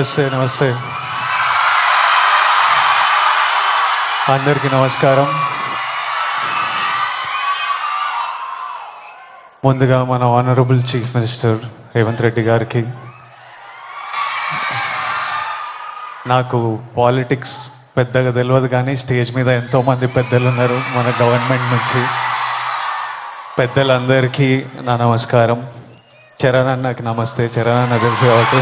నమస్తే నమస్తే అందరికీ నమస్కారం. ముందుగా మన honourable chief minister Revanth Reddy గారికి, నాకు పాలిటిక్స్ పెద్దగా తెలియదు కానీ స్టేజ్ మీద ఎంతోమంది పెద్దలు ఉన్నారు మన గవర్నమెంట్ నుంచి. పెద్దలందరికీ నా నమస్కారం. చరణ్ అన్నకి నమస్తే. చరణ్ అన్న తెలుసు కాబట్టి.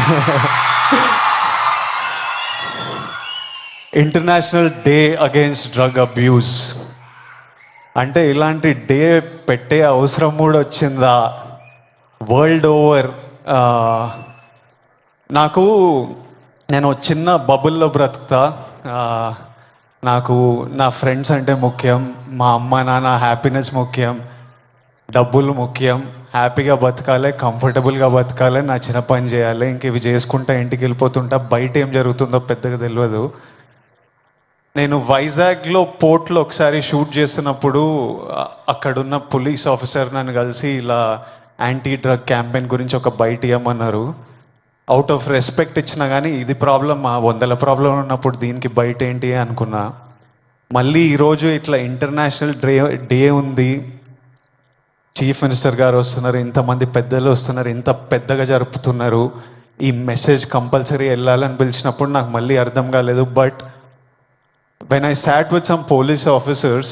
International day against drug abuse అంటే ఇలాంటి డే పెట్టే అవసరం కూడా వచ్చిందా వరల్డ్ ఓవర్? నేను చిన్న బబుల్లో బ్రతుకుతా. నాకు నా ఫ్రెండ్స్ అంటే ముఖ్యం, మా అమ్మ నాన్న హ్యాపీనెస్ ముఖ్యం, డబ్బులు ముఖ్యం, హ్యాపీగా బతకాలి, కంఫర్టబుల్గా బతకాలి, నా చిన్న పని చేయాలి, ఇంక ఇవి చేసుకుంటా ఇంటికి వెళ్ళిపోతుంటా. బయట ఏం జరుగుతుందో పెద్దగా తెలియదు. నేను వైజాగ్లో పోర్ట్లో ఒకసారి షూట్ చేస్తున్నప్పుడు అక్కడున్న పోలీస్ ఆఫీసర్ నన్ను కలిసి ఇలా యాంటీ డ్రగ్ క్యాంపెయిన్ గురించి ఒక బయట ఇవ్వమన్నారు. అవుట్ ఆఫ్ రెస్పెక్ట్ ఇచ్చినా కానీ ఇది ప్రాబ్లం, మా 100 ప్రాబ్లం ఉన్నప్పుడు దీనికి బయట ఏంటి అనుకున్నా. మళ్ళీ ఈరోజు ఇట్లా ఇంటర్నేషనల్ డే ఉంది, చీఫ్ మినిస్టర్ గారు వస్తున్నారు, ఇంతమంది పెద్దలు వస్తున్నారు, ఇంత పెద్దగా జరుపుతున్నారు, ఈ మెసేజ్ కంపల్సరీ వెళ్ళాలని పిలిచినప్పుడు నాకు మళ్ళీ అర్థం కాలేదు. But when I sat with some police officers,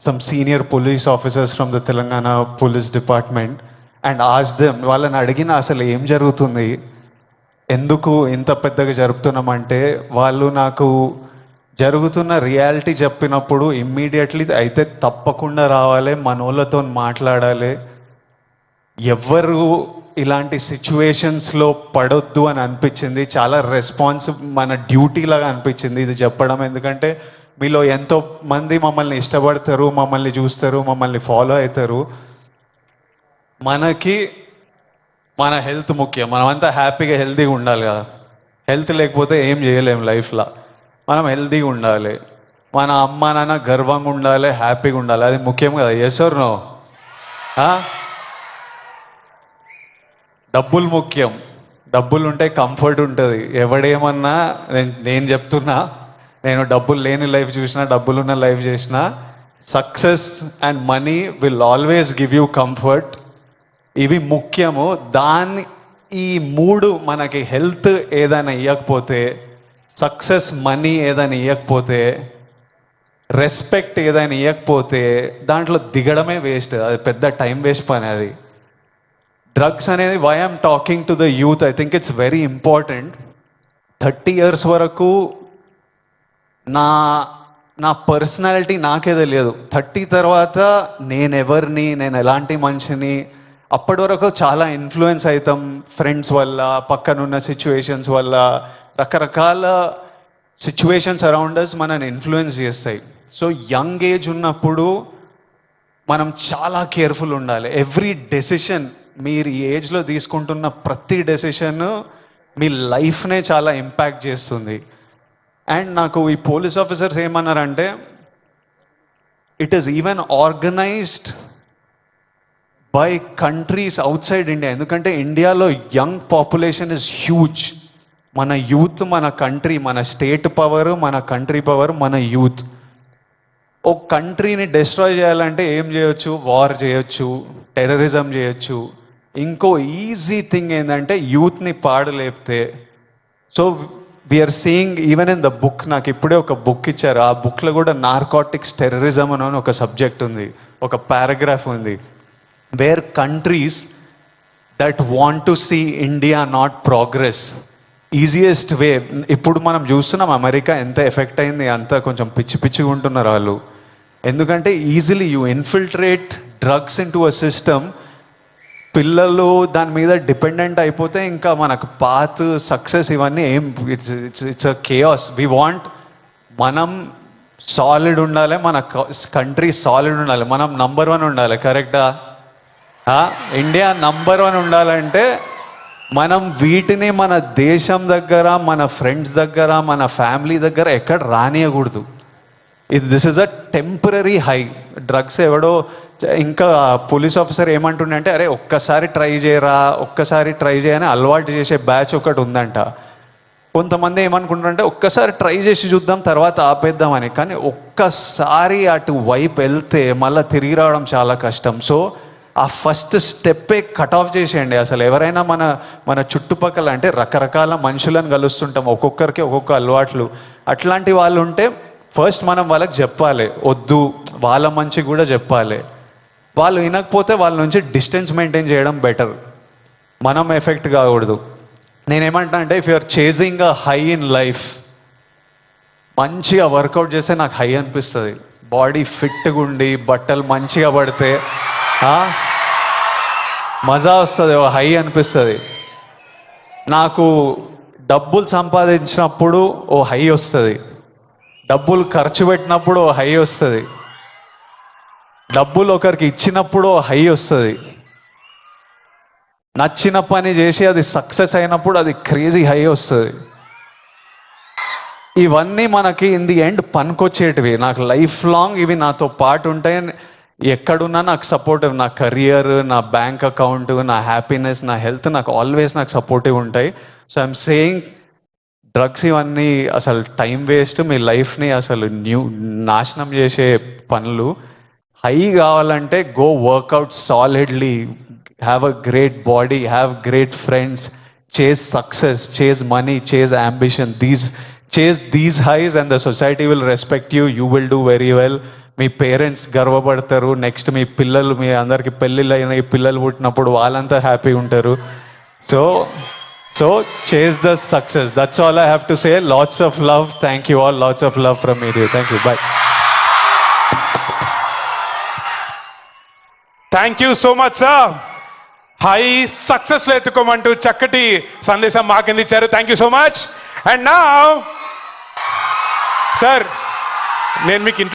some senior police officers from the Telangana Police Department, and asked them, వాళ్ళని అడిగిన అసలు ఏం జరుగుతుంది, ఎందుకు ఇంత పెద్దగా జరుపుతున్నామంటే, వాళ్ళు నాకు జరుగుతున్న రియాలిటీ చెప్పినప్పుడు ఇమ్మీడియట్లీ అయితే తప్పకుండా రావాలి, మనోళ్ళతో మాట్లాడాలి, ఎవరు ఇలాంటి సిచ్యువేషన్స్లో పడొద్దు అని అనిపించింది. చాలా మన డ్యూటీ లాగా అనిపించింది ఇది చెప్పడం. ఎందుకంటే మీలో ఎంతో మంది మమ్మల్ని ఇష్టపడతారు, మమ్మల్ని చూస్తారు, మమ్మల్ని ఫాలో అవుతారు. మనకి మన హెల్త్ ముఖ్యం. మనమంతా హ్యాపీగా హెల్తీగా ఉండాలి కదా. హెల్త్ లేకపోతే ఏం చేయలేం లైఫ్లో. మనం హెల్తీగా ఉండాలి, మన అమ్మ నాన్న గర్వంగా ఉండాలి, హ్యాపీగా ఉండాలి, అది ముఖ్యం కదా. Yes or no? డబ్బులు ముఖ్యం. డబ్బులు ఉంటే కంఫర్ట్ ఉంటుంది. ఎవడేమన్నా నేను చెప్తున్నా, నేను డబ్బులు లేని లైఫ్ చూసినా, డబ్బులున్న లైఫ్ చేసిన, success and money will always give you comfort. ఇవి ముఖ్యము. ఈ 3 మనకి హెల్త్ ఏదైనా ఇవ్వకపోతే, సక్సెస్ మనీ ఏదైనా ఇవ్వకపోతే, రెస్పెక్ట్ ఏదైనా ఇవ్వకపోతే దాంట్లో దిగడమే వేస్ట్. అది పెద్ద టైం వేస్ట్ పని. అది డ్రగ్స్ అనేది, why I'm talking to the youth, I think it's very important. 30 years వరకు నా పర్సనాలిటీ నాకే తెలియదు. 30 తర్వాత నేను ఎలాంటి మనిషిని, అప్పటి వరకు చాలా ఇన్ఫ్లుయెన్స్ అవుతాం ఫ్రెండ్స్ వల్ల, పక్కనున్న సిచ్యువేషన్స్ వల్ల, రకరకాల సిచ్యువేషన్స్ అరౌండ్ అస్ మనని ఇన్ఫ్లుయెన్స్ చేస్తాయి. సో యంగ్ ఏజ్ ఉన్నప్పుడు మనం చాలా కేర్ఫుల్ ఉండాలి. ఎవ్రీ డెసిషన్, మీరు ఈ ఏజ్లో తీసుకుంటున్న ప్రతి డెసిషన్ మీ లైఫ్నే చాలా ఇంపాక్ట్ చేస్తుంది. అండ్ నాకు ఈ పోలీస్ ఆఫీసర్స్ ఏమన్నారంటే, it is even organised by countries out side India. ఎందుకంటే ఇండియాలో యంగ్ పాపులేషన్ ఇస్ హ్యూజ్. మన యూత్, మన కంట్రీ, మన స్టేట్ పవర్, మన కంట్రీ పవర్, మన యూత్. ఒక కంట్రీని డిస్ట్రాయ్ చేయాలంటే ఏం చేయొచ్చు? వార్ చేయొచ్చు, టెర్రరిజం చేయొచ్చు. ఇంకో ఈజీ థింగ్ ఏంటంటే యూత్ని పాడలేపితే. So we are seeing even in the book, నాకు ఇప్పుడే ఒక బుక్ ఇచ్చారు, ఆ బుక్లో కూడా నార్కోటిక్స్ టెర్రరిజం అని ఒక సబ్జెక్ట్ ఉంది, ఒక పారాగ్రాఫ్ ఉంది, where countries that want to see India not progress, easiest way. ఇప్పుడు మనం చూస్తున్నాం అమెరికా ఎంత ఎఫెక్ట్ అయింది, అంతా కొంచెం పిచ్చిగా ఉంటున్నారు వాళ్ళు. ఎందుకంటే easily you infiltrate drugs in to a system. పిల్లలు దాని మీద డిపెండెంట్ అయిపోతే ఇంకా మనకు పాత్, సక్సెస్ ఇవన్నీ ఏం, it's a chaos. We want, మనం సాలిడ్ ఉండాలి, మన కంట్రీ సాలిడ్ ఉండాలి, మనం నంబర్ 1 ఉండాలి. కరెక్టా? ఇండియా నంబర్ 1 ఉండాలంటే మనం వీటిని మన దేశం దగ్గర, మన ఫ్రెండ్స్ దగ్గర, మన ఫ్యామిలీ దగ్గర ఎక్కడ రానియకూడదు. This is a temporary high. Drugs ఎవడో ఇంకా పోలీస్ ఆఫీసర్ ఏమంటుండే అంటే అరే ఒక్కసారి ట్రై చేయని అలవాటు చేసే బ్యాచ్ ఒకటి ఉందంట. కొంతమంది ఏమనుకుంటారంటే ఒక్కసారి ట్రై చేసి చూద్దాం తర్వాత ఆపేద్దామని. కానీ ఒక్కసారి అటు వైపు వెళ్తే మళ్ళీ తిరిగి రావడం చాలా కష్టం. సో ఆ ఫస్ట్ స్టెప్పే కట్ ఆఫ్ చేసేయండి. అసలు ఎవరైనా మన చుట్టుపక్కల అంటే రకరకాల మనుషులను కలుస్తుంటాం, ఒక్కొక్కరికి ఒక్కొక్క అలవాట్లు. అట్లాంటి వాళ్ళు ఉంటే ఫస్ట్ మనం వాళ్ళకి చెప్పాలి, వద్దు, వాళ్ళ మంచి కూడా చెప్పాలి. వాళ్ళు వినకపోతే వాళ్ళ నుంచి డిస్టెన్స్ మెయింటైన్ చేయడం బెటర్, మనం ఎఫెక్ట్ కాకూడదు. నేనేమంటా అంటే if you're chasing a high in life, మంచిగా వర్కౌట్ చేస్తే నాకు హై అనిపిస్తుంది. బాడీ ఫిట్గా ఉండి బట్టలు మంచిగా పడితే మజా వస్తుంది, హై అనిపిస్తుంది. నాకు డబ్బులు సంపాదించినప్పుడు ఓ హై వస్తుంది, డబ్బులు ఖర్చు పెట్టినప్పుడు ఓ హై వస్తుంది, డబ్బులు ఒకరికి ఇచ్చినప్పుడు ఓ హై వస్తుంది, నచ్చిన పని చేసి అది సక్సెస్ అయినప్పుడు అది క్రేజీ హై వస్తుంది. ఇవన్నీ మనకి ఇన్ ది ఎండ్ పనికొచ్చేటివి. నాకు లైఫ్ లాంగ్ ఇవి నాతో పాటు ఉంటాయి. ఎక్కడున్నా నాకు సపోర్టివ్, నా కెరియర్, నా బ్యాంక్ అకౌంట్, నా హ్యాపీనెస్, నా హెల్త్ నాకు ఆల్వేస్ నాకు సపోర్టివ్ ఉంటాయి. సో ఐఎమ్ సేయింగ్ డ్రగ్స్ ఇవన్నీ అసలు టైం వేస్ట్, మీ లైఫ్ని అసలు నాశనం చేసే పనులు. హై కావాలంటే go workout solidly, have a great body, have great friends, chase success, chase money, chase ambition, chase these highs and the society will respect you, you will do very well. మీ parents గర్వపడతారు. Next మీ పిల్లలు, మీ అందరికి పెళ్ళిళ్ళు అయిన పిల్లలు పుట్టినప్పుడు వాళ్ళంతా హ్యాపీ ఉంటారు. So chase the success. That's all I have to say. Lots of love. Thank you all. Lots of love from me. Thank you. Bye. Thank you so much sir. High success లో ఎత్తుకోమంటూ చక్కటి సందేశం మాకందించారు. Thank you so much. And నా sir, నేను మీకు